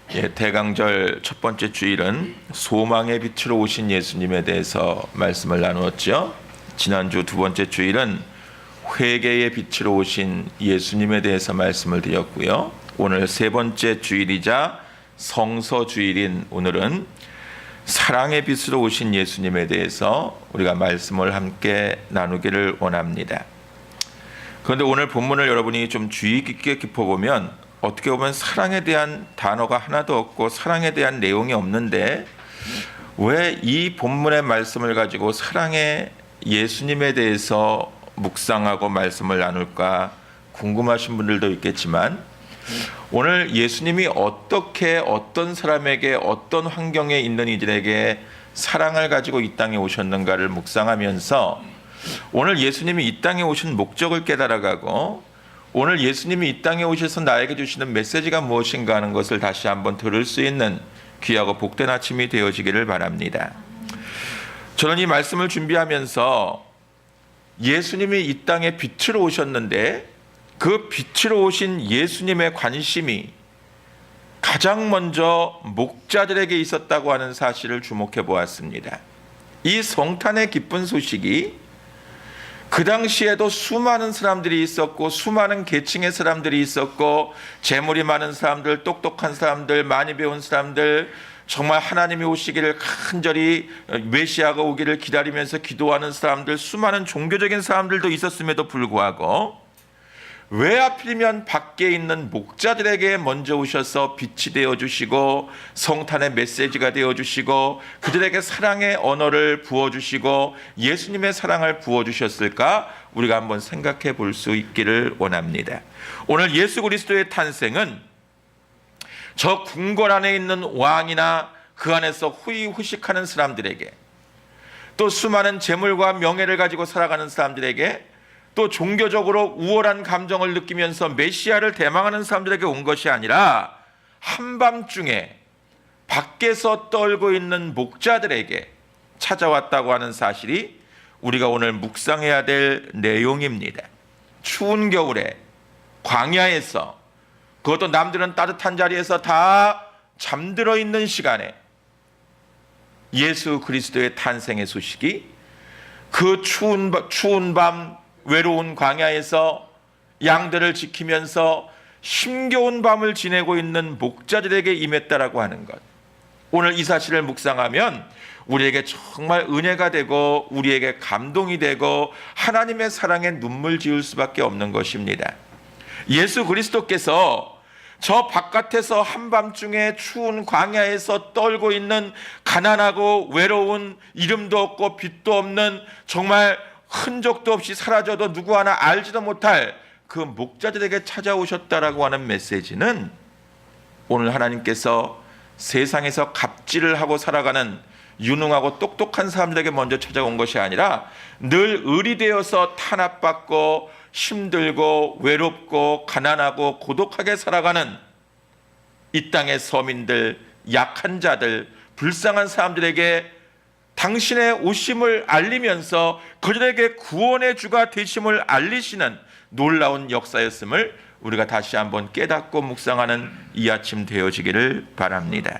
대강절 첫 번째 주일은 소망의 빛으로 오신 예수님에 대해서 말씀을 나누었죠. 지난주 두 번째 주일은 회개의 빛으로 오신 예수님에 대해서 말씀을 드렸고요. 오늘 세 번째 주일이자 성서 주일인 오늘은 사랑의 빛으로 오신 예수님에 대해서 우리가 말씀을 함께 나누기를 원합니다. 그런데 오늘 본문을 여러분이 좀 주의 깊게 짚어보면 어떻게 보면 사랑에 대한 단어가 하나도 없고 사랑에 대한 내용이 없는데 왜 이 본문의 말씀을 가지고 사랑의 예수님에 대해서 묵상하고 말씀을 나눌까 궁금하신 분들도 있겠지만 오늘 예수님이 어떻게 어떤 사람에게 어떤 환경에 있는 이들에게 사랑을 가지고 이 땅에 오셨는가를 묵상하면서 오늘 예수님이 이 땅에 오신 목적을 깨달아가고 오늘 예수님이 이 땅에 오셔서 나에게 주시는 메시지가 무엇인가 하는 것을 다시 한번 들을 수 있는 귀하고 복된 아침이 되어지기를 바랍니다. 저는 이 말씀을 준비하면서 예수님이 이 땅에 빛으로 오셨는데 그 빛으로 오신 예수님의 관심이 가장 먼저 목자들에게 있었다고 하는 사실을 주목해 보았습니다. 이 성탄의 기쁜 소식이 그 당시에도 수많은 사람들이 있었고 수많은 계층의 사람들이 있었고 재물이 많은 사람들, 똑똑한 사람들, 많이 배운 사람들, 정말 하나님이 오시기를 간절히 메시아가 오기를 기다리면서 기도하는 사람들, 수많은 종교적인 사람들도 있었음에도 불구하고 왜 하필이면 밖에 있는 목자들에게 먼저 오셔서 빛이 되어주시고 성탄의 메시지가 되어주시고 그들에게 사랑의 언어를 부어주시고 예수님의 사랑을 부어주셨을까? 우리가 한번 생각해 볼 수 있기를 원합니다. 오늘 예수 그리스도의 탄생은 저 궁궐 안에 있는 왕이나 그 안에서 후이후식하는 사람들에게, 또 수많은 재물과 명예를 가지고 살아가는 사람들에게, 또 종교적으로 우월한 감정을 느끼면서 메시아를 대망하는 사람들에게 온 것이 아니라 한밤중에 밖에서 떨고 있는 목자들에게 찾아왔다고 하는 사실이 우리가 오늘 묵상해야 될 내용입니다. 추운 겨울에 광야에서, 그것도 남들은 따뜻한 자리에서 다 잠들어 있는 시간에 예수 그리스도의 탄생의 소식이 그 추운 밤 외로운 광야에서 양들을 지키면서 힘겨운 밤을 지내고 있는 목자들에게 임했다라고 하는 것, 오늘 이 사실을 묵상하면 우리에게 정말 은혜가 되고 우리에게 감동이 되고 하나님의 사랑에 눈물 지을 수밖에 없는 것입니다. 예수 그리스도께서 저 바깥에서 한밤중에 추운 광야에서 떨고 있는 가난하고 외로운, 이름도 없고 빛도 없는, 정말 흔적도 없이 사라져도 누구 하나 알지도 못할 그 목자들에게 찾아오셨다라고 하는 메시지는 오늘 하나님께서 세상에서 갑질을 하고 살아가는 유능하고 똑똑한 사람들에게 먼저 찾아온 것이 아니라 늘 을이 되어서 탄압받고 힘들고 외롭고 가난하고 고독하게 살아가는 이 땅의 서민들, 약한 자들, 불쌍한 사람들에게 당신의 오심을 알리면서 그들에게 구원의 주가 되심을 알리시는 놀라운 역사였음을 우리가 다시 한번 깨닫고 묵상하는 이 아침 되어지기를 바랍니다.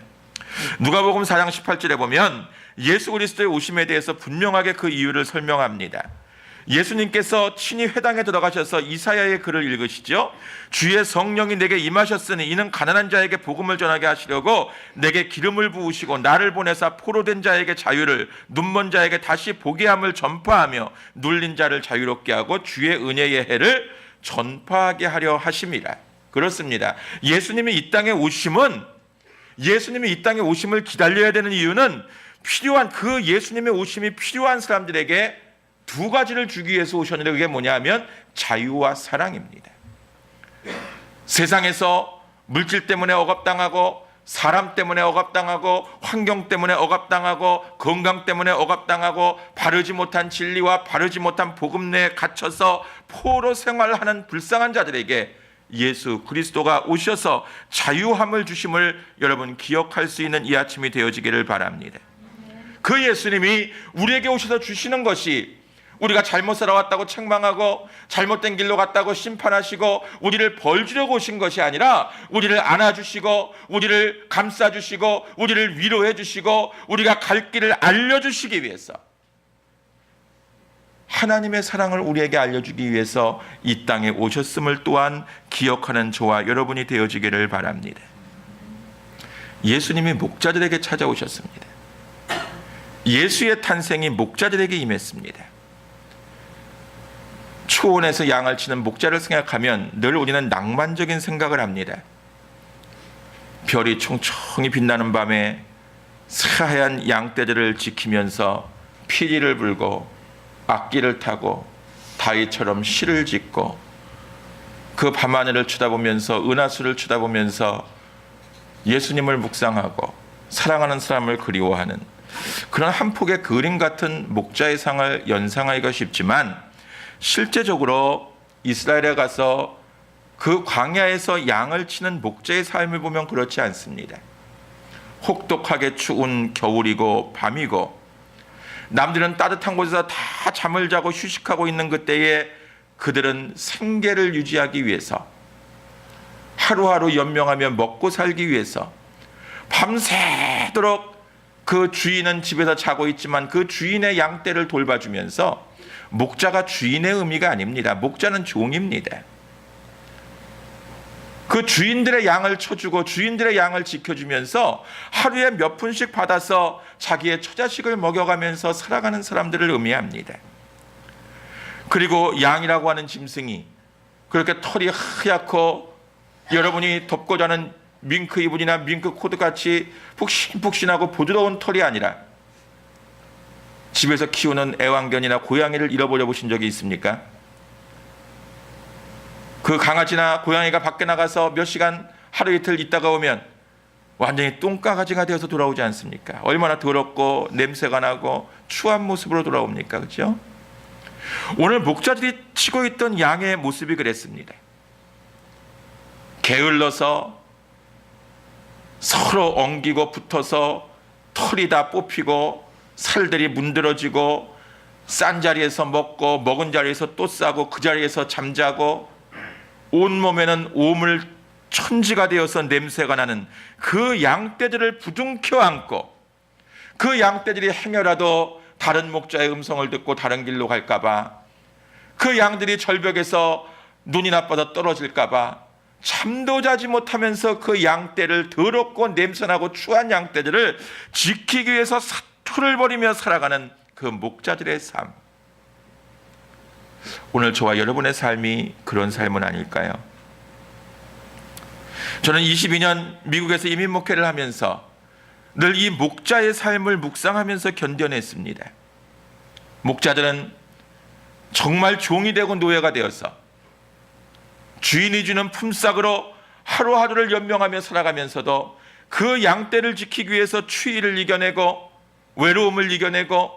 누가복음 4장 18절에 보면 예수 그리스도의 오심에 대해서 분명하게 그 이유를 설명합니다. 예수님께서 친히 회당에 들어가셔서 이사야의 글을 읽으시죠. 주의 성령이 내게 임하셨으니 이는 가난한 자에게 복음을 전하게 하시려고 내게 기름을 부으시고 나를 보내사 포로된 자에게 자유를, 눈먼 자에게 다시 보게 함을 전파하며 눌린 자를 자유롭게 하고 주의 은혜의 해를 전파하게 하려 하심이라. 그렇습니다. 예수님이 이 땅에 오심을 기다려야 되는 이유는 필요한, 그 예수님의 오심이 필요한 사람들에게 두 가지를 주기 위해서 오셨는데 그게 뭐냐면 자유와 사랑입니다. 세상에서 물질 때문에 억압당하고 사람 때문에 억압당하고 환경 때문에 억압당하고 건강 때문에 억압당하고 바르지 못한 진리와 바르지 못한 복음 내에 갇혀서 포로 생활하는 불쌍한 자들에게 예수 그리스도가 오셔서 자유함을 주심을 여러분 기억할 수 있는 이 아침이 되어지기를 바랍니다. 그 예수님이 우리에게 오셔서 주시는 것이 우리가 잘못 살아왔다고 책망하고 잘못된 길로 갔다고 심판하시고 우리를 벌 주려고 오신 것이 아니라 우리를 안아주시고 우리를 감싸주시고 우리를 위로해 주시고 우리가 갈 길을 알려주시기 위해서, 하나님의 사랑을 우리에게 알려주기 위해서 이 땅에 오셨음을 또한 기억하는 저와 여러분이 되어지기를 바랍니다. 예수님이 목자들에게 찾아오셨습니다. 예수의 탄생이 목자들에게 임했습니다. 초원에서 양을 치는 목자를 생각하면 늘 우리는 낭만적인 생각을 합니다. 별이 총총히 빛나는 밤에 새하얀 양떼들을 지키면서 피리를 불고 악기를 타고 다윗처럼 시를 짓고 그 밤하늘을 쳐다보면서 은하수를 쳐다보면서 예수님을 묵상하고 사랑하는 사람을 그리워하는 그런 한 폭의 그림 같은 목자의 상을 연상하기가 쉽지만, 실제적으로 이스라엘에 가서 그 광야에서 양을 치는 목자의 삶을 보면 그렇지 않습니다. 혹독하게 추운 겨울이고 밤이고 남들은 따뜻한 곳에서 다 잠을 자고 휴식하고 있는 그때에 그들은 생계를 유지하기 위해서, 하루하루 연명하며 먹고 살기 위해서 밤새도록 그 주인은 집에서 자고 있지만 그 주인의 양떼를 돌봐주면서, 목자가 주인의 의미가 아닙니다. 목자는 종입니다. 그 주인들의 양을 쳐주고 주인들의 양을 지켜주면서 하루에 몇 푼씩 받아서 자기의 처자식을 먹여가면서 살아가는 사람들을 의미합니다. 그리고 양이라고 하는 짐승이 그렇게 털이 하얗고 여러분이 덮고 자는 밍크 이불이나 밍크 코트같이 푹신푹신하고 부드러운 털이 아니라, 집에서 키우는 애완견이나 고양이를 잃어버려 보신 적이 있습니까? 그 강아지나 고양이가 밖에 나가서 몇 시간 하루 이틀 있다가 오면 완전히 똥강아지가 되어서 돌아오지 않습니까? 얼마나 더럽고 냄새가 나고 추한 모습으로 돌아옵니까? 그렇죠? 오늘 목자들이 치고 있던 양의 모습이 그랬습니다. 게을러서 서로 엉기고 붙어서 털이 다 뽑히고 살들이 문드러지고 싼 자리에서 먹고 먹은 자리에서 또 싸고 그 자리에서 잠자고 온몸에는 오물 천지가 되어서 냄새가 나는 그 양떼들을 부둥켜 안고, 그 양떼들이 행여라도 다른 목자의 음성을 듣고 다른 길로 갈까봐, 그 양들이 절벽에서 눈이 나빠서 떨어질까봐 잠도 자지 못하면서 그 양떼를, 더럽고 냄새나고 추한 양떼들을 지키기 위해서 사투를 벌이며 살아가는 그 목자들의 삶. 오늘 저와 여러분의 삶이 그런 삶은 아닐까요? 저는 22년 미국에서 이민 목회를 하면서 늘 이 목자의 삶을 묵상하면서 견뎌냈습니다. 목자들은 정말 종이 되고 노예가 되어서 주인이 주는 품삯으로 하루하루를 연명하며 살아가면서도 그 양떼를 지키기 위해서 추위를 이겨내고 외로움을 이겨내고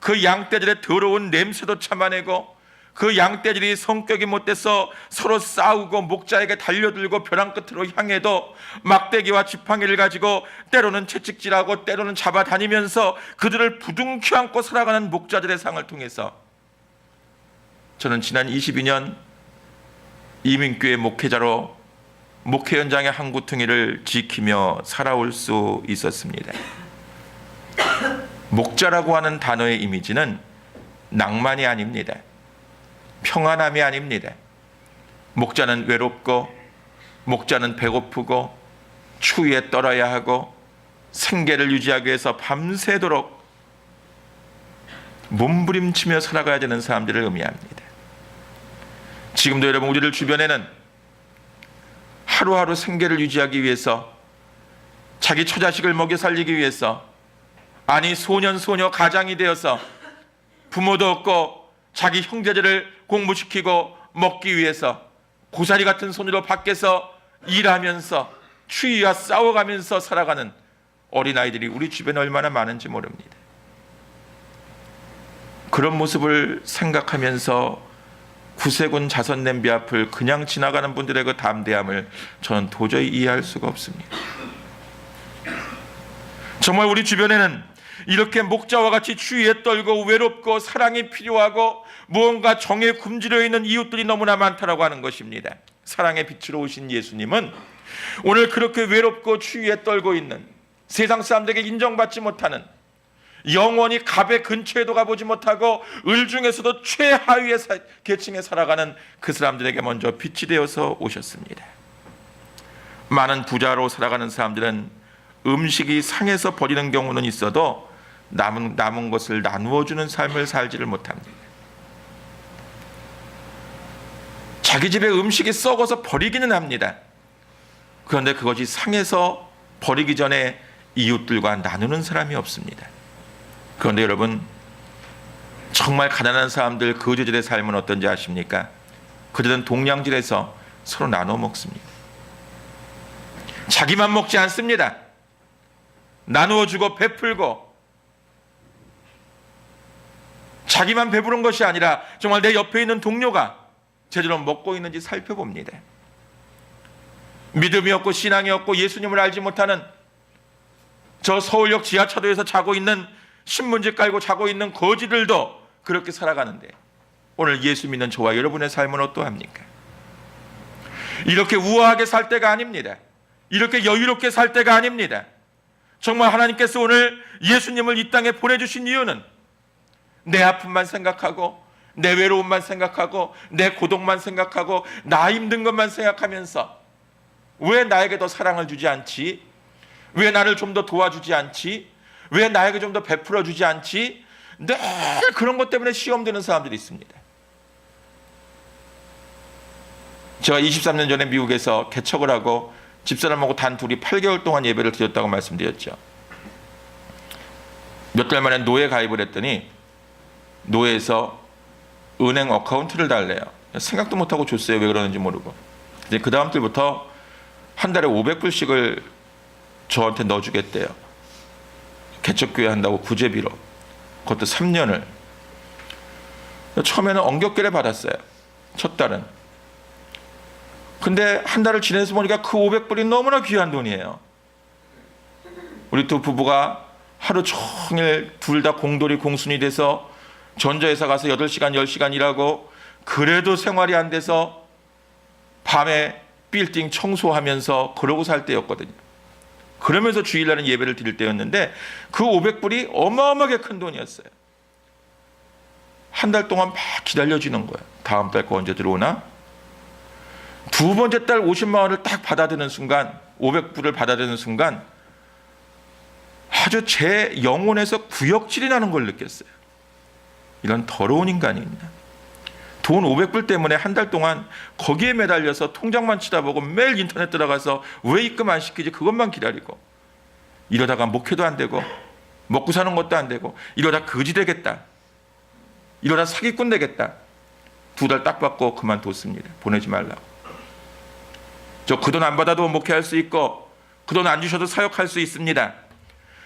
그 양떼들의 더러운 냄새도 참아내고 그 양떼들이 성격이 못돼서 서로 싸우고 목자에게 달려들고 벼랑 끝으로 향해도 막대기와 지팡이를 가지고 때로는 채찍질하고 때로는 잡아다니면서 그들을 부둥켜 안고 살아가는 목자들의 상을 통해서 저는 지난 22년 이민교회 목회자로 목회 현장의 한 구퉁이를 지키며 살아올 수 있었습니다. 목자라고 하는 단어의 이미지는 낭만이 아닙니다. 평안함이 아닙니다. 목자는 외롭고 목자는 배고프고 추위에 떨어야 하고 생계를 유지하기 위해서 밤새도록 몸부림치며 살아가야 되는 사람들을 의미합니다. 지금도 여러분 우리를 주변에는 하루하루 생계를 유지하기 위해서 자기 처자식을 먹여 살리기 위해서, 아니 소년 소녀 가장이 되어서 부모도 없고 자기 형제들을 공부시키고 먹기 위해서 고사리 같은 손으로 밖에서 일하면서 추위와 싸워가면서 살아가는 어린아이들이 우리 주변에 얼마나 많은지 모릅니다. 그런 모습을 생각하면서 구세군 자선 냄비 앞을 그냥 지나가는 분들의 그 담대함을 저는 도저히 이해할 수가 없습니다. 정말 우리 주변에는 이렇게 목자와 같이 추위에 떨고 외롭고 사랑이 필요하고 무언가 정에 굶주려 있는 이웃들이 너무나 많다라고 하는 것입니다. 사랑의 빛으로 오신 예수님은 오늘 그렇게 외롭고 추위에 떨고 있는, 세상 사람들에게 인정받지 못하는, 영원히 갑의 근처에도 가보지 못하고 을 중에서도 최하위의 계층에 살아가는 그 사람들에게 먼저 빛이 되어서 오셨습니다. 많은 부자로 살아가는 사람들은 음식이 상해서 버리는 경우는 있어도 남은 것을 나누어 주는 삶을 살지를 못합니다. 자기 집에 음식이 썩어서 버리기는 합니다. 그런데 그것이 상해서 버리기 전에 이웃들과 나누는 사람이 없습니다. 그런데 여러분, 정말 가난한 사람들 그 저들의 삶은 어떤지 아십니까? 그들은 동량질에서 서로 나눠 먹습니다. 자기만 먹지 않습니다. 나누어 주고 베풀고, 자기만 배부른 것이 아니라 정말 내 옆에 있는 동료가 제대로 먹고 있는지 살펴봅니다. 믿음이 없고 신앙이 없고 예수님을 알지 못하는 저 서울역 지하차도에서 자고 있는, 신문지 깔고 자고 있는 거지들도 그렇게 살아가는데 오늘 예수 믿는 저와 여러분의 삶은 어떠합니까? 이렇게 우아하게 살 때가 아닙니다. 이렇게 여유롭게 살 때가 아닙니다. 정말 하나님께서 오늘 예수님을 이 땅에 보내주신 이유는 내 아픔만 생각하고 내 외로움만 생각하고 내 고독만 생각하고 나 힘든 것만 생각하면서 왜 나에게 더 사랑을 주지 않지? 왜 나를 좀 더 도와주지 않지? 왜 나에게 좀 더 베풀어 주지 않지? 늘 그런 것 때문에 시험 드는 사람들이 있습니다. 제가 23년 전에 미국에서 개척을 하고 집사람하고 단 둘이 8개월 동안 예배를 드렸다고 말씀드렸죠. 몇 달 만에 노예 가입을 했더니 노예에서 은행 어카운트를 달래요. 생각도 못하고 줬어요. 왜 그러는지 모르고. 이제 그 다음 달부터 한 달에 500불씩을 저한테 넣어주겠대요. 개척교회 한다고 부재비로. 그것도 3년을. 처음에는 엉겹결에 받았어요. 첫 달은. 근데 한 달을 지내서 보니까 그 500불이 너무나 귀한 돈이에요. 우리 두 부부가 하루 종일 둘 다 공돌이 공순이 돼서 전자회사 가서 8시간 10시간 일하고 그래도 생활이 안 돼서 밤에 빌딩 청소하면서 그러고 살 때였거든요. 그러면서 주일날은 예배를 드릴 때였는데 그 500불이 어마어마하게 큰 돈이었어요. 한 달 동안 막 기다려지는 거예요. 다음 달 거 언제 들어오나? 두 번째 달 50만 원을 딱 받아드는 순간, 500불을 받아드는 순간 아주 제 영혼에서 구역질이 나는 걸 느꼈어요. 이런 더러운 인간입니다. 돈 500불 때문에 한 달 동안 거기에 매달려서 통장만 쳐다보고 매일 인터넷 들어가서 왜 입금 안 시키지 그것만 기다리고, 이러다가 목회도 안 되고 먹고 사는 것도 안 되고 이러다 거지 되겠다, 이러다 사기꾼 되겠다. 2달 딱 받고 그만뒀습니다. 보내지 말라고. 저 그 돈 안 받아도 목회할 수 있고 그 돈 안 주셔도 사역할 수 있습니다.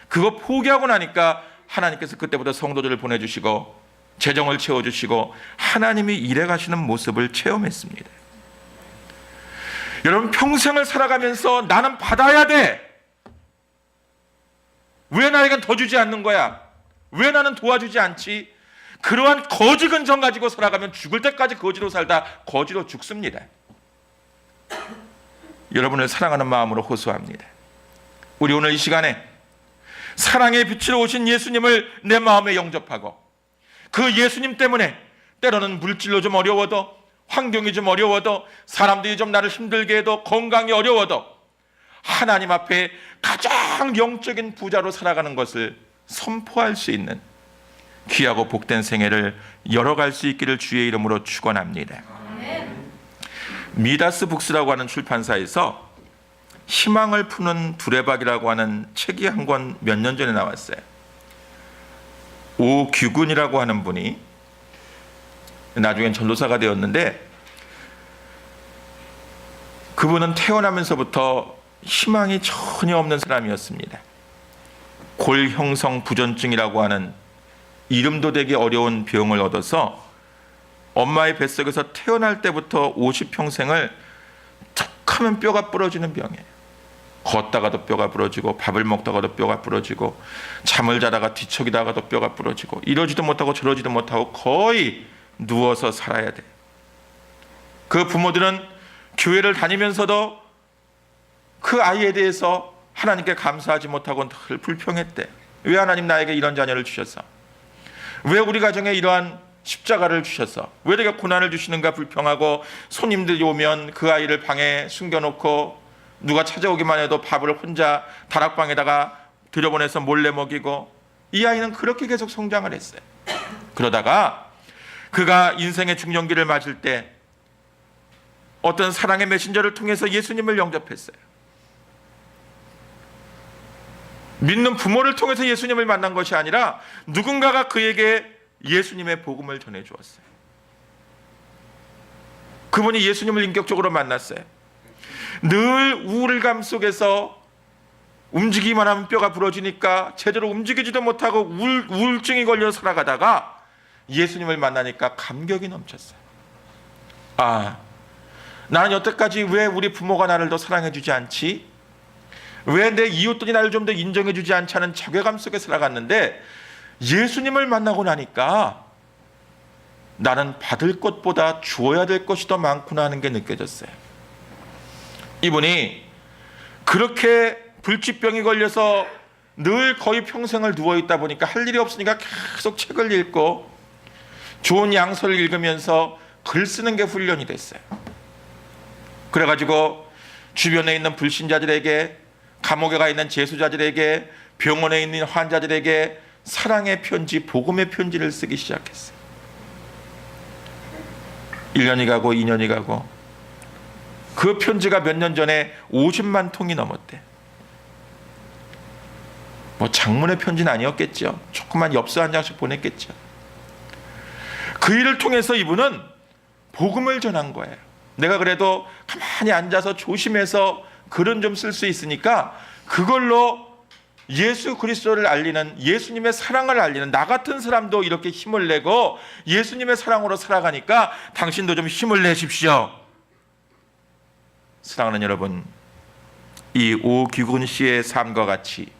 그거 포기하고 나니까 하나님께서 그때부터 성도들을 보내주시고 재정을 채워주시고 하나님이 일해가시는 모습을 체험했습니다. 여러분, 평생을 살아가면서 나는 받아야 돼, 왜 나에겐 더 주지 않는 거야, 왜 나는 도와주지 않지, 그러한 거지 근성 가지고 살아가면 죽을 때까지 거지로 살다 거지로 죽습니다. 여러분을 사랑하는 마음으로 호소합니다. 우리 오늘 이 시간에 사랑의 빛으로 오신 예수님을 내 마음에 영접하고 그 예수님 때문에 때로는 물질로 좀 어려워도, 환경이 좀 어려워도, 사람들이 좀 나를 힘들게 해도, 건강이 어려워도 하나님 앞에 가장 영적인 부자로 살아가는 것을 선포할 수 있는 귀하고 복된 생애를 열어갈 수 있기를 주의 이름으로 축원합니다. 미다스 북스라고 하는 출판사에서 희망을 푸는 두레박이라고 하는 책이 한 권 몇 년 전에 나왔어요. 오규근이라고 하는 분이 나중엔 전도사가 되었는데, 그분은 태어나면서부터 희망이 전혀 없는 사람이었습니다. 골형성 부전증이라고 하는 이름도 되기 어려운 병을 얻어서 엄마의 뱃속에서 태어날 때부터 50평생을 툭 하면 뼈가 부러지는 병이에요. 걷다가도 뼈가 부러지고 밥을 먹다가도 뼈가 부러지고 잠을 자다가 뒤척이다가도 뼈가 부러지고 이러지도 못하고 저러지도 못하고 거의 누워서 살아야 돼. 그 부모들은 교회를 다니면서도 그 아이에 대해서 하나님께 감사하지 못하고 늘 불평했대. 왜 하나님 나에게 이런 자녀를 주셨어? 왜 우리 가정에 이러한 십자가를 주셨어? 왜 이렇게 고난을 주시는가 불평하고 손님들이 오면 그 아이를 방에 숨겨놓고 누가 찾아오기만 해도 밥을 혼자 다락방에다가 들여보내서 몰래 먹이고 이 아이는 그렇게 계속 성장을 했어요. 그러다가 그가 인생의 중년기를 맞을 때 어떤 사랑의 메신저를 통해서 예수님을 영접했어요. 믿는 부모를 통해서 예수님을 만난 것이 아니라 누군가가 그에게 예수님의 복음을 전해주었어요. 그분이 예수님을 인격적으로 만났어요. 늘 우울감 속에서 움직이기만 하면 뼈가 부러지니까 제대로 움직이지도 못하고 우울증이 걸려 살아가다가 예수님을 만나니까 감격이 넘쳤어요. 아, 나는 여태까지 왜 우리 부모가 나를 더 사랑해주지 않지? 왜 내 이웃들이 나를 좀 더 인정해주지 않지 하는 자괴감 속에 살아갔는데 예수님을 만나고 나니까 나는 받을 것보다 주어야 될 것이 더 많구나 하는 게 느껴졌어요. 이분이 그렇게 불치병이 걸려서 늘 거의 평생을 누워있다 보니까 할 일이 없으니까 계속 책을 읽고 좋은 양서를 읽으면서 글 쓰는 게 훈련이 됐어요. 그래가지고 주변에 있는 불신자들에게, 감옥에 가 있는 재수자들에게, 병원에 있는 환자들에게 사랑의 편지, 복음의 편지를 쓰기 시작했어요. 1년이 가고 2년이 가고 그 편지가 몇 년 전에 50만 통이 넘었대. 뭐 장문의 편지는 아니었겠죠. 조그만 엽서 한 장씩 보냈겠죠. 그 일을 통해서 이분은 복음을 전한 거예요. 내가 그래도 가만히 앉아서 조심해서 글은 좀 쓸 수 있으니까 그걸로 예수 그리스도를 알리는, 예수님의 사랑을 알리는 나 같은 사람도 이렇게 힘을 내고 예수님의 사랑으로 살아가니까 당신도 좀 힘을 내십시오. 사랑하는 여러분, 이 오규근 씨의 삶과 같이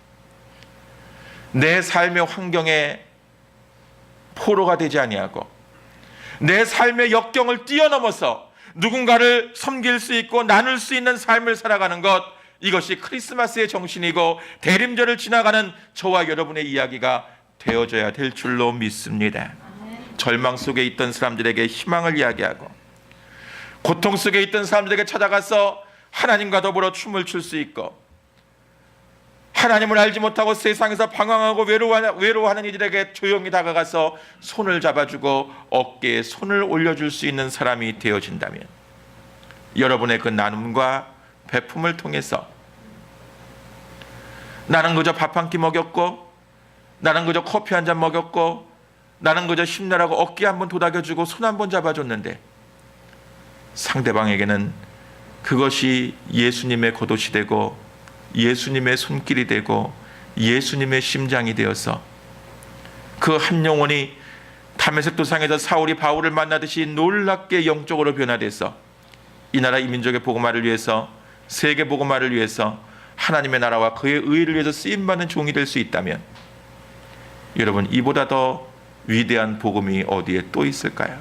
내 삶의 환경에 포로가 되지 아니하고 내 삶의 역경을 뛰어넘어서 누군가를 섬길 수 있고 나눌 수 있는 삶을 살아가는 것, 이것이 크리스마스의 정신이고 대림절을 지나가는 저와 여러분의 이야기가 되어져야 될 줄로 믿습니다. 절망 속에 있던 사람들에게 희망을 이야기하고 고통 속에 있던 사람들에게 찾아가서 하나님과 더불어 춤을 출 수 있고, 하나님을 알지 못하고 세상에서 방황하고 외로워하는 이들에게 조용히 다가가서 손을 잡아주고 어깨에 손을 올려줄 수 있는 사람이 되어진다면, 여러분의 그 나눔과 베품을 통해서 나는 그저 밥 한 끼 먹였고, 나는 그저 커피 한 잔 먹였고, 나는 그저 힘내라고 어깨 한번 도닥여주고 손 한번 잡아줬는데 상대방에게는 그것이 예수님의 겉옷이 되고 예수님의 손길이 되고 예수님의 심장이 되어서 그 한 영혼이 다메섹 도상에서 사울이 바울을 만나듯이 놀랍게 영적으로 변화돼서 이 나라 이 민족의 복음화를 위해서, 세계 복음화를 위해서, 하나님의 나라와 그의 의를 위해서 쓰임받는 종이 될 수 있다면, 여러분, 이보다 더 위대한 복음이 어디에 또 있을까요?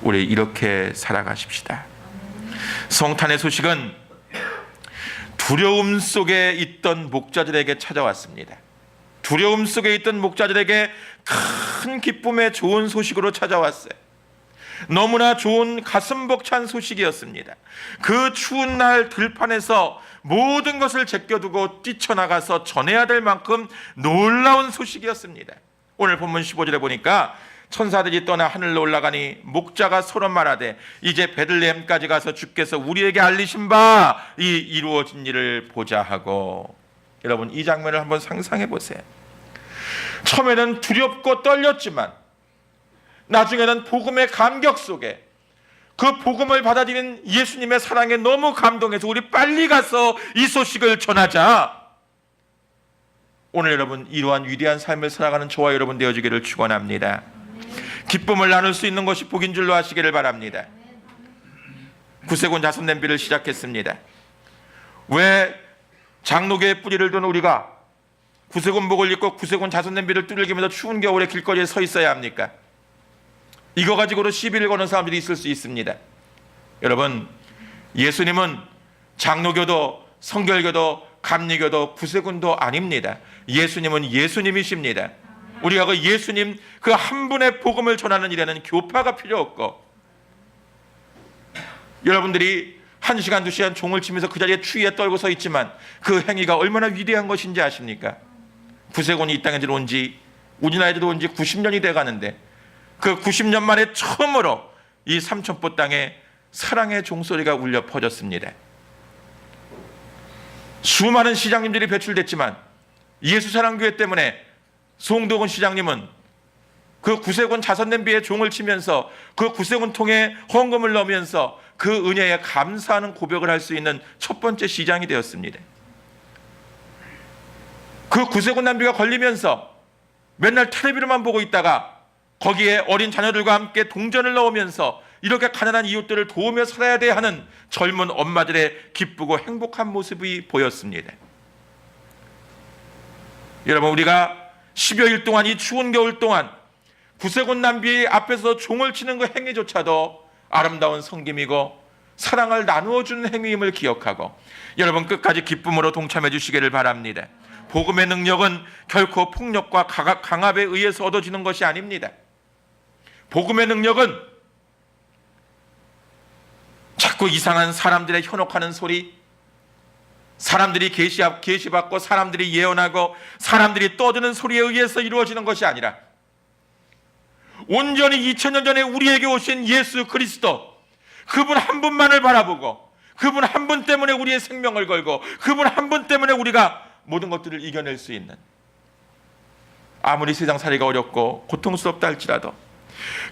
우리 이렇게 살아가십시다. 성탄의 소식은 두려움 속에 있던 목자들에게 찾아왔습니다. 두려움 속에 있던 목자들에게 큰 기쁨의 좋은 소식으로 찾아왔어요. 너무나 좋은 가슴 벅찬 소식이었습니다. 그 추운 날 들판에서 모든 것을 제껴두고 뛰쳐나가서 전해야 될 만큼 놀라운 소식이었습니다. 오늘 본문 15절에 보니까 천사들이 떠나 하늘로 올라가니 목자가 서로 말하되 이제 베들레헴까지 가서 주께서 우리에게 알리신 바 이 이루어진 일을 보자 하고. 여러분, 이 장면을 한번 상상해 보세요. 처음에는 두렵고 떨렸지만 나중에는 복음의 감격 속에 그 복음을 받아들인 예수님의 사랑에 너무 감동해서 우리 빨리 가서 이 소식을 전하자. 오늘 여러분, 이러한 위대한 삶을 살아가는 저와 여러분 되어지기를 축원합니다. 기쁨을 나눌 수 있는 것이 복인 줄로 아시기를 바랍니다. 구세군 자선 냄비를 시작했습니다. 왜 장로교의 뿌리를 둔 우리가 구세군복을 입고 구세군 자손 냄비를 두들기면서 추운 겨울에 길거리에 서 있어야 합니까? 이거 가지고도 시비를 거는 사람들이 있을 수 있습니다. 여러분, 예수님은 장로교도 성결교도 감리교도 구세군도 아닙니다. 예수님은 예수님이십니다. 우리가 그 예수님 그 한 분의 복음을 전하는 일에는 교파가 필요 없고, 여러분들이 1시간 2시간 종을 치면서 그 자리에 추위에 떨고 서 있지만 그 행위가 얼마나 위대한 것인지 아십니까? 구세군이 이 땅에 들어온 지, 우리나라에 들어온 지 90년이 돼 가는데 그 90년 만에 처음으로 이 삼천포 땅에 사랑의 종소리가 울려 퍼졌습니다. 수많은 시장님들이 배출됐지만 예수사랑교회 때문에 송도근 시장님은 그 구세군 자선 냄비에 종을 치면서 그 구세군 통에 헌금을 넣으면서 그 은혜에 감사하는 고백을 할 수 있는 첫 번째 시장이 되었습니다. 그 구세군 냄비가 걸리면서 맨날 텔레비전만 보고 있다가 거기에 어린 자녀들과 함께 동전을 넣으면서 이렇게 가난한 이웃들을 도우며 살아야 돼 하는 젊은 엄마들의 기쁘고 행복한 모습이 보였습니다. 여러분, 우리가 10여일 동안 이 추운 겨울 동안 구세군 남비 앞에서 종을 치는 그 행위조차도 아름다운 섬김이고 사랑을 나누어 주는 행위임을 기억하고 여러분 끝까지 기쁨으로 동참해 주시기를 바랍니다. 복음의 능력은 결코 폭력과 강압에 의해서 얻어지는 것이 아닙니다. 복음의 능력은 자꾸 이상한 사람들의 현혹하는 소리, 사람들이 계시받고 사람들이 예언하고 사람들이 떠드는 소리에 의해서 이루어지는 것이 아니라 온전히 2000년 전에 우리에게 오신 예수 그리스도, 그분 한 분만을 바라보고 그분 한 분 때문에 우리의 생명을 걸고 그분 한 분 때문에 우리가 모든 것들을 이겨낼 수 있는, 아무리 세상 살이가 어렵고 고통스럽다 할지라도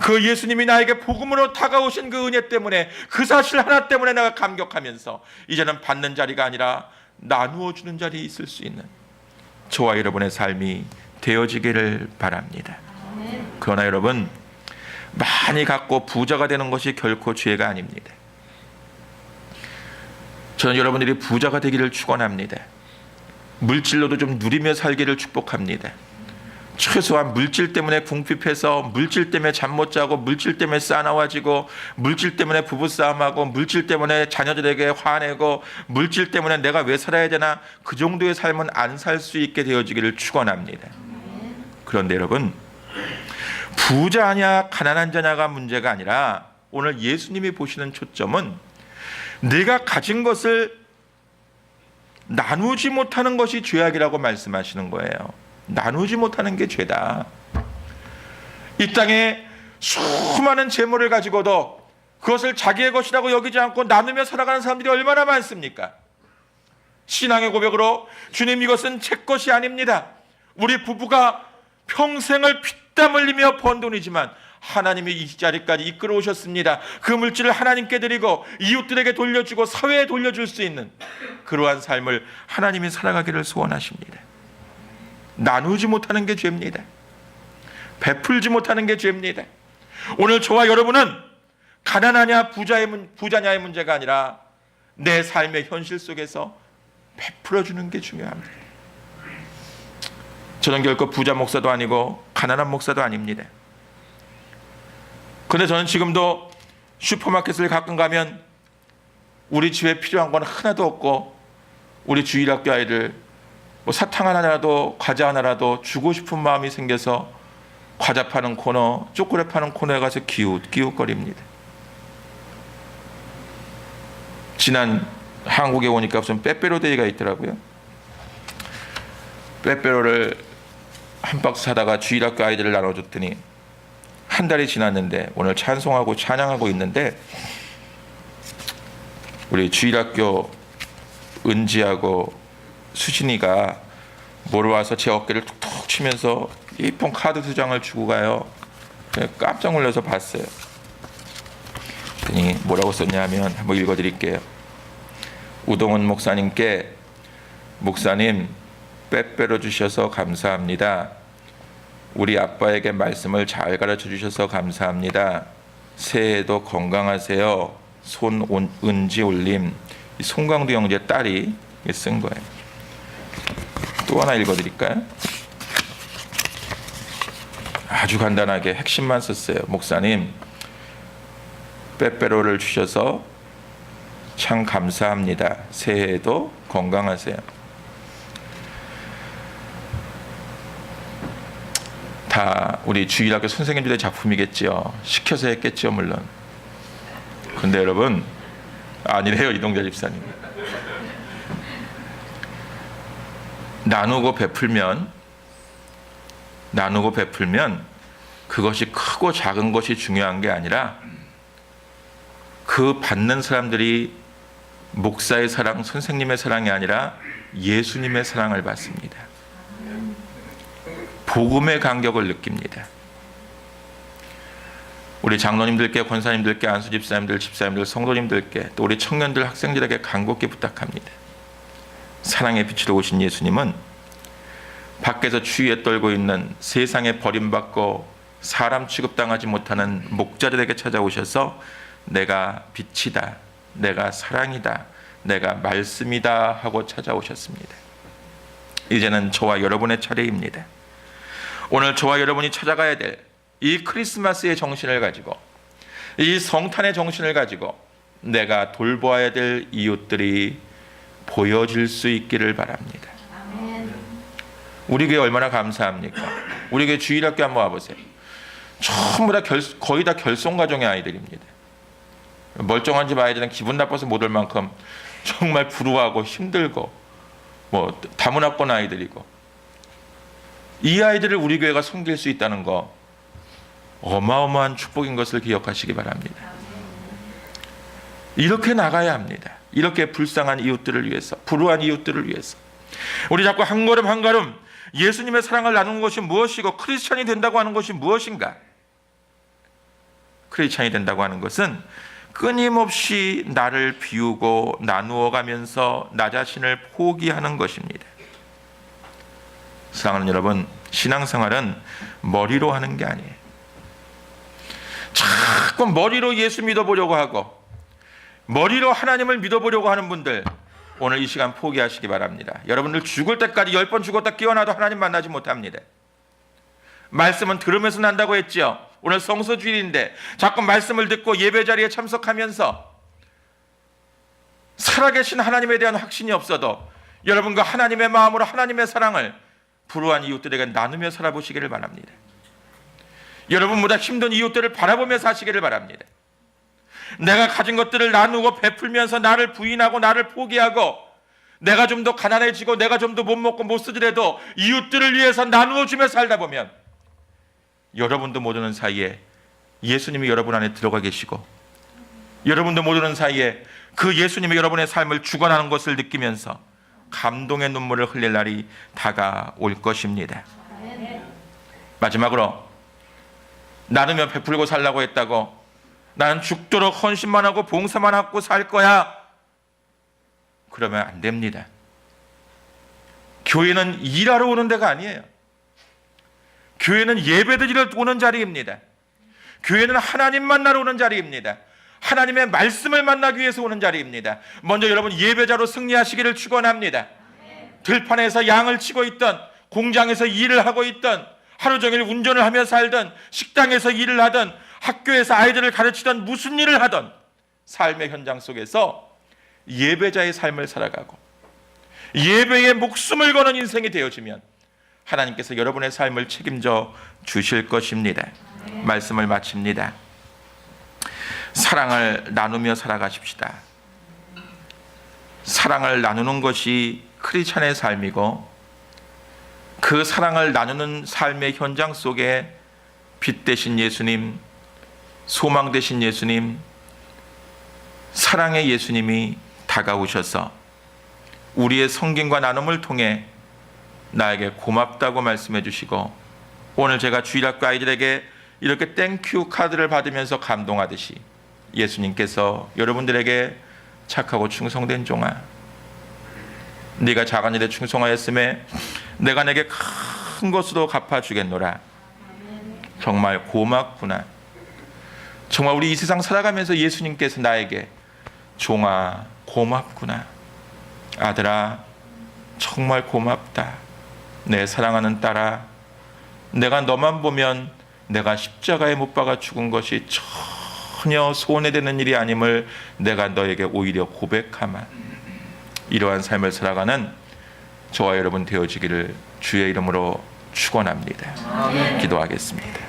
그 예수님이 나에게 복음으로 다가오신 그 은혜 때문에, 그 사실 하나 때문에 내가 감격하면서 이제는 받는 자리가 아니라 나누어 주는 자리에 있을 수 있는 저와 여러분의 삶이 되어지기를 바랍니다. 그러나 여러분, 많이 갖고 부자가 되는 것이 결코 죄가 아닙니다. 저는 여러분들이 부자가 되기를 축원합니다. 물질로도 좀 누리며 살기를 축복합니다. 최소한 물질 때문에 궁핍해서, 물질 때문에 잠 못 자고, 물질 때문에 싸나워지고, 물질 때문에 부부싸움하고, 물질 때문에 자녀들에게 화내고, 물질 때문에 내가 왜 살아야 되나, 그 정도의 삶은 안 살 수 있게 되어지기를 축원합니다. 그런데 여러분, 부자냐 가난한 자냐가 문제가 아니라 오늘 예수님이 보시는 초점은 내가 가진 것을 나누지 못하는 것이 죄악이라고 말씀하시는 거예요. 나누지 못하는 게 죄다. 이 땅에 수많은 재물을 가지고도 그것을 자기의 것이라고 여기지 않고 나누며 살아가는 사람들이 얼마나 많습니까? 신앙의 고백으로 주님, 이것은 제 것이 아닙니다. 우리 부부가 평생을 피땀 흘리며 번 돈이지만 하나님이 이 자리까지 이끌어 오셨습니다. 그 물질을 하나님께 드리고 이웃들에게 돌려주고 사회에 돌려줄 수 있는 그러한 삶을 하나님이 살아가기를 소원하십니다. 나누지 못하는 게 죄입니다. 베풀지 못하는 게 죄입니다. 오늘 저와 여러분은 가난하냐 부자냐의 문제가 아니라 내 삶의 현실 속에서 베풀어주는 게 중요합니다. 저는 결코 부자 목사도 아니고 가난한 목사도 아닙니다. 그런데 저는 지금도 슈퍼마켓을 가끔 가면 우리 집에 필요한 건 하나도 없고 우리 주일학교 아이들 뭐 사탕 하나라도 과자 하나라도 주고 싶은 마음이 생겨서 과자 파는 코너, 초콜릿 파는 코너에 가서 기웃거립니다. 지난 한국에 오니까 무슨 빼빼로 데이가 있더라고요. 빼빼로를 한 박스 사다가 주일학교 아이들을 나눠줬더니 한 달이 지났는데 오늘 찬송하고 찬양하고 있는데 우리 주일학교 은지하고 수진이가 몰아와서 제 어깨를 툭툭 치면서 예쁜 카드 2장을 주고 가요. 깜짝 놀라서 봤어요. 그랬더니 뭐라고 썼냐 하면 한번 읽어드릴게요. 우동은 목사님께, 목사님 빼빼로 주셔서 감사합니다. 우리 아빠에게 말씀을 잘 가르쳐 주셔서 감사합니다. 새해에도 건강하세요. 손은지 올림. 송강두 형제 딸이 쓴 거예요. 또 하나 읽어드릴까요? 아주 간단하게 핵심만 썼어요. 목사님, 빼빼로를 주셔서 참 감사합니다. 새해에도 건강하세요. 다 우리 주일학교 선생님들의 작품이겠지요. 시켜서 했겠죠, 물론. 근데 여러분, 아니래요, 이동자 집사님. 나누고 베풀면 그것이 크고 작은 것이 중요한 게 아니라 그 받는 사람들이 목사의 사랑, 선생님의 사랑이 아니라 예수님의 사랑을 받습니다. 복음의 간격을 느낍니다. 우리 장로님들께, 권사님들께, 안수집사님들, 집사님들, 성도님들께, 또 우리 청년들, 학생들에게 간곡히 부탁합니다. 사랑의 빛으로 오신 예수님은 밖에서 추위에 떨고 있는 세상에 버림받고 사람 취급당하지 못하는 목자들에게 찾아오셔서 내가 빛이다, 내가 사랑이다, 내가 말씀이다 하고 찾아오셨습니다. 이제는 저와 여러분의 차례입니다. 오늘 저와 여러분이 찾아가야 될 이 크리스마스의 정신을 가지고, 이 성탄의 정신을 가지고 내가 돌보아야 될 이웃들이 보여질 수 있기를 바랍니다. 우리 교회 얼마나 감사합니까? 우리 교회 주일학교 한번 와보세요. 전부 다 거의 다 결손가정의 아이들입니다. 멀쩡한 집 아이들은 기분 나빠서 못 올 만큼 정말 불우하고 힘들고 다문화권 아이들이고, 이 아이들을 우리 교회가 섬길 수 있다는 거 어마어마한 축복인 것을 기억하시기 바랍니다. 이렇게 나가야 합니다. 이렇게 불쌍한 이웃들을 위해서, 불우한 이웃들을 위해서. 우리 자꾸 한 걸음 한 걸음 예수님의 사랑을 나누는 것이 무엇이고 크리스찬이 된다고 하는 것이 무엇인가? 크리스찬이 된다고 하는 것은 끊임없이 나를 비우고 나누어 가면서 나 자신을 포기하는 것입니다. 사랑하는 여러분, 신앙생활은 머리로 하는 게 아니에요. 자꾸 머리로 예수 믿어보려고 하고 머리로 하나님을 믿어보려고 하는 분들, 오늘 이 시간 포기하시기 바랍니다. 여러분들 죽을 때까지 10번 죽었다 깨어나도 하나님 만나지 못합니다. 말씀은 들으면서 난다고 했지요. 오늘 성서주일인데 자꾸 말씀을 듣고 예배 자리에 참석하면서 살아계신 하나님에 대한 확신이 없어도 여러분과 하나님의 마음으로 하나님의 사랑을 불우한 이웃들에게 나누며 살아보시기를 바랍니다. 여러분보다 힘든 이웃들을 바라보며 사시기를 바랍니다. 내가 가진 것들을 나누고 베풀면서 나를 부인하고 나를 포기하고 내가 좀 더 가난해지고 내가 좀 더 못 먹고 못 쓰더라도 이웃들을 위해서 나누어주며 살다 보면 여러분도 모르는 사이에 예수님이 여러분 안에 들어가 계시고, 여러분도 모르는 사이에 그 예수님이 여러분의 삶을 주관하는 것을 느끼면서 감동의 눈물을 흘릴 날이 다가올 것입니다. 마지막으로, 나누며 베풀고 살라고 했다고 나는 죽도록 헌신만 하고 봉사만 하고 살 거야, 그러면 안 됩니다. 교회는 일하러 오는 데가 아니에요. 교회는 예배드리러 오는 자리입니다. 교회는 하나님 만나러 오는 자리입니다. 하나님의 말씀을 만나기 위해서 오는 자리입니다. 먼저 여러분 예배자로 승리하시기를 축원합니다. 들판에서 양을 치고 있던, 공장에서 일을 하고 있던, 하루 종일 운전을 하며 살던, 식당에서 일을 하던, 학교에서 아이들을 가르치던, 무슨 일을 하던 삶의 현장 속에서 예배자의 삶을 살아가고 예배에 목숨을 거는 인생이 되어지면 하나님께서 여러분의 삶을 책임져 주실 것입니다. 말씀을 마칩니다. 사랑을 나누며 살아가십시다. 사랑을 나누는 것이 크리스찬의 삶이고, 그 사랑을 나누는 삶의 현장 속에 빛 되신 예수님, 소망 되신 예수님, 사랑의 예수님이 다가오셔서 우리의 섬김과 나눔을 통해 나에게 고맙다고 말씀해 주시고, 오늘 제가 주일학교 아이들에게 이렇게 땡큐 카드를 받으면서 감동하듯이 예수님께서 여러분들에게 착하고 충성된 종아, 네가 작은 일에 충성하였음에 내가 내게 큰 것으로 갚아주겠노라. 정말 고맙구나. 정말 우리 이 세상 살아가면서 예수님께서 나에게 종아 고맙구나, 아들아 정말 고맙다, 내 사랑하는 딸아, 내가 너만 보면 내가 십자가에 못 박아 죽은 것이 전혀 손해되는 일이 아님을 내가 너에게 오히려 고백하마. 이러한 삶을 살아가는 저와 여러분 되어지기를 주의 이름으로 축원합니다. 기도하겠습니다.